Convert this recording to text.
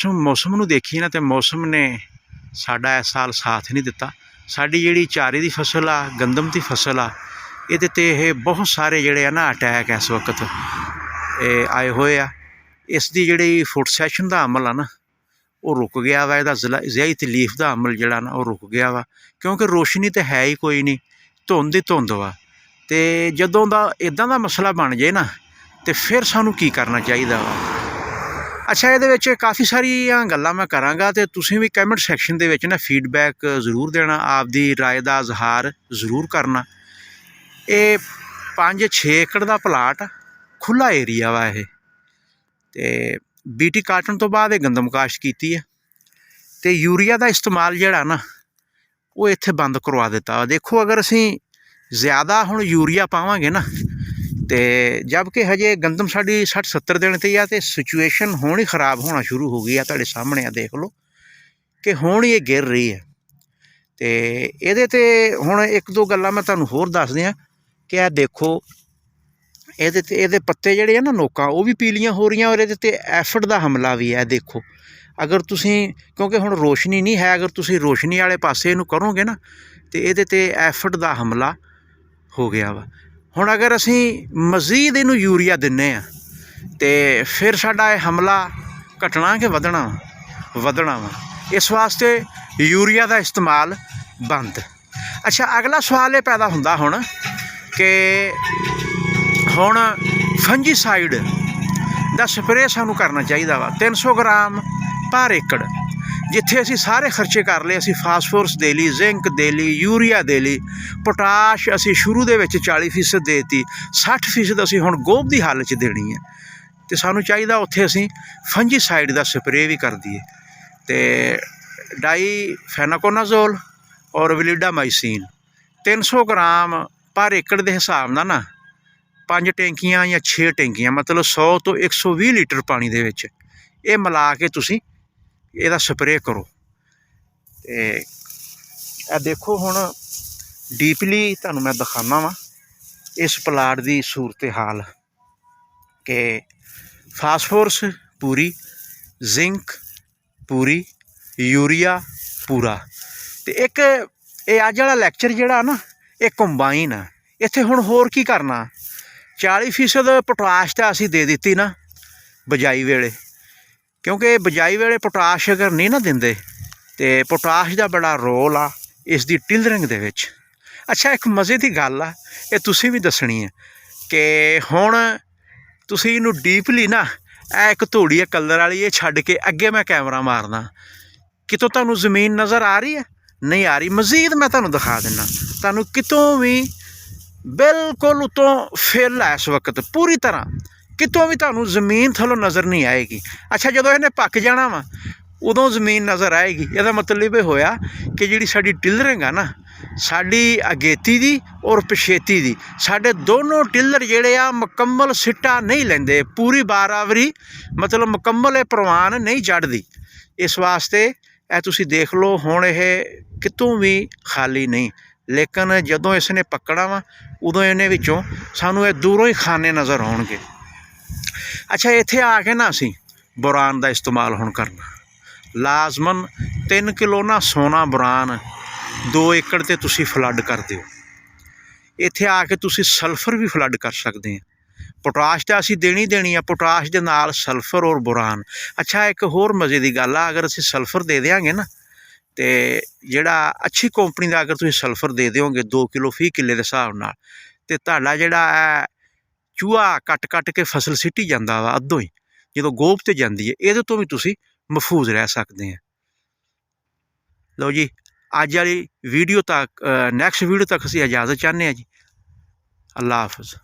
मौसम नूं देखीए ना तो मौसम ने साडा इस साल साथ नहीं दिता। साडी जिहड़ी चारे की फसल आ, गंदम की फसल आ, इहदे ते बहुत सारे जिहड़े आ ना अटैक इस वक्त आए हुए आ। इसकी जिहड़ी फुट सैशन का अमल आ ना वो रुक गया वा। इहदा ज़ियाई तलीफ का अमल जिहड़ा ना वो रुक गया वा, क्योंकि रोशनी तो है ही कोई नहीं, धुंध ही धुंध वा। तो जदों दा इदां दा मसला बन जाए ना तो फिर सानू की करना चाहिए वा। अच्छा, ये काफ़ी सारिया गल्लां मैं करांगा तो तुसीं भी कमेंट सैक्शन दे विच ना फीडबैक जरूर देना, आपदी राय का इजहार जरूर करना। ये 5-6 एकड़ का प्लाट खुला एरिया वा। ये तो BT काटन तो बाद गंदम काश्त की है तो यूरिया का इस्तेमाल जिहड़ा ना वो इत्थे बंद करवा दिता। देखो, अगर असी ज़्यादा हुण यूरिया पावांगे ना तो जबकि हजे गंदम साड़ी 60-70 दिन ते आ, तो सिचुएशन हुण ही खराब होना शुरू हो गई है। तुहाडे सामने आ, देख लो कि हुण ये गिर रही है। तो इहदे ते हुण एक दो गल्लां मैं तुहानूं होर दस दियां कि आ देखो, ये पत्ते जिहड़े आ ना नोकां वो भी पीलियां हो रही और ये एफिड का हमला भी है। देखो, अगर तुसीं, क्योंकि हुण रोशनी नहीं है, अगर तुसीं रोशनी वाले पासे इहनूं करोगे ना तो ये एफिड का हमला हो गया वा। हुण अगर असी मजीद इनू यूरिया दिन्ने आ तो फिर साडा हमला घटना कि वधना वा। इस वास्ते यूरिया का इस्तेमाल बंद। अच्छा, अगला सवाल ये पैदा हुंदा हुण कि हुण फंजीसाइड दा स्प्रे सानू करना चाहिए वा 300 ग्राम पर एकड़। जिथे असी सारे खर्चे कर ले, असी फास्फोरस दे ली, जिंक दे ली, यूरिया दे ली, पोटाश असी शुरू दे विच 40% देती, 60% असी हुण गोभ की हालत च देनी है। तो सानू चाहिए उत्थे असी फंजीसाइड का स्प्रे भी कर दईए। तो डाईफेनाकोनाजोल और विलिडामाइसिन 300 ग्राम पर एकड़ के हिसाब नाल ना 5 टैंकियां या 6 टैंकियां, मतलब 100 तो 120 लीटर पानी दे विच ये मिला के तुसीं ਇਹਦਾ स्प्रे करो। तो देखो, हुण डीपली तुहानूं मैं दिखाना वा इस प्लाट की सूरत हाल कि फास्फोरस पूरी, जिंक पूरी, यूरिया पूरा। तो एक ये अज वाला लैक्चर जिहड़ा ना ये कंबाइन आ। इत्थे हुण होर की करना, 40% पोटाश तो असीं दे दित्ती ना बजाई वेले, क्योंकि बजाई वेले पोटाश अगर नहीं ना देंदे तो पोटाश का बड़ा रोल आ इसकी टिलरिंग दे विच। अच्छा, एक मज़े की गल आ, ये तुसीं भी दसनी है कि हुण तुसीं इनू डीपली ना एक धूड़ी कलर वाली ये छड्ड के अगे मैं कैमरा मारना, कितों तुहानूं जमीन नज़र आ रही है? नहीं आ रही। मजीद मैं तुहानूं दिखा दिना, तुहानूं कितों भी बिल्कुल उतों फिल है इस वक्त पूरी तरह, कितों भी तुहानूं जमीन थल्लों नज़र नहीं आएगी। अच्छा, जदों इहने पक जाना वा उदों जमीन नज़र आएगी। इहदा मतलब ये होया कि जिहड़ी साडी टिलरिंग आ ना, साडी अगेती दी और पिछेती दी, साडे दोनों टिलर जिहड़े आ मुकम्मल सिट्टा नहीं लैंदे, पूरी बारावरी मतलब मुकम्मल प्रवान नहीं चढ़दी। इस वास्ते ए तुसीं देख लो, हुण इह कितों भी खाली नहीं, लेकिन जदों इसने पकड़ा वा उदों इहने विचों सानूं इह दूरों ही खाने नज़र आउणगे। अच्छा, इत्थे आके ना असी बोरान का इस्तेमाल हुण करना लाजमन। 3 किलो ना सोना बोरान 2 एकड़ ते तुसीं फ्लड कर दिओ। इत्थे आके तुसीं सल्फर भी फ्लड कर सकते हैं। पोटाश तो असीं देनी देनी है, पोटाश दे नाल सल्फर और बोरान। अच्छा, एक होर मज़े की गल आ, अगर असीं सल्फर दे देंगे ना तो जिहड़ा अच्छी कंपनी का अगर तुसीं सल्फर दे दोगे 2 किलो फी किले के हिसाब नाल, ते तुहाडा जिहड़ा चूहा कट के फसल सिटी जाता वा अद्धों ही, जो गोभ ते जाती है, ये तो भी तुसीं महफूज रह सकते हैं। लो जी, अज वाली वीडियो तक, नैक्सट वीडियो तक असीं इजाज़त चाहते हैं जी। अल्लाह हाफिज़।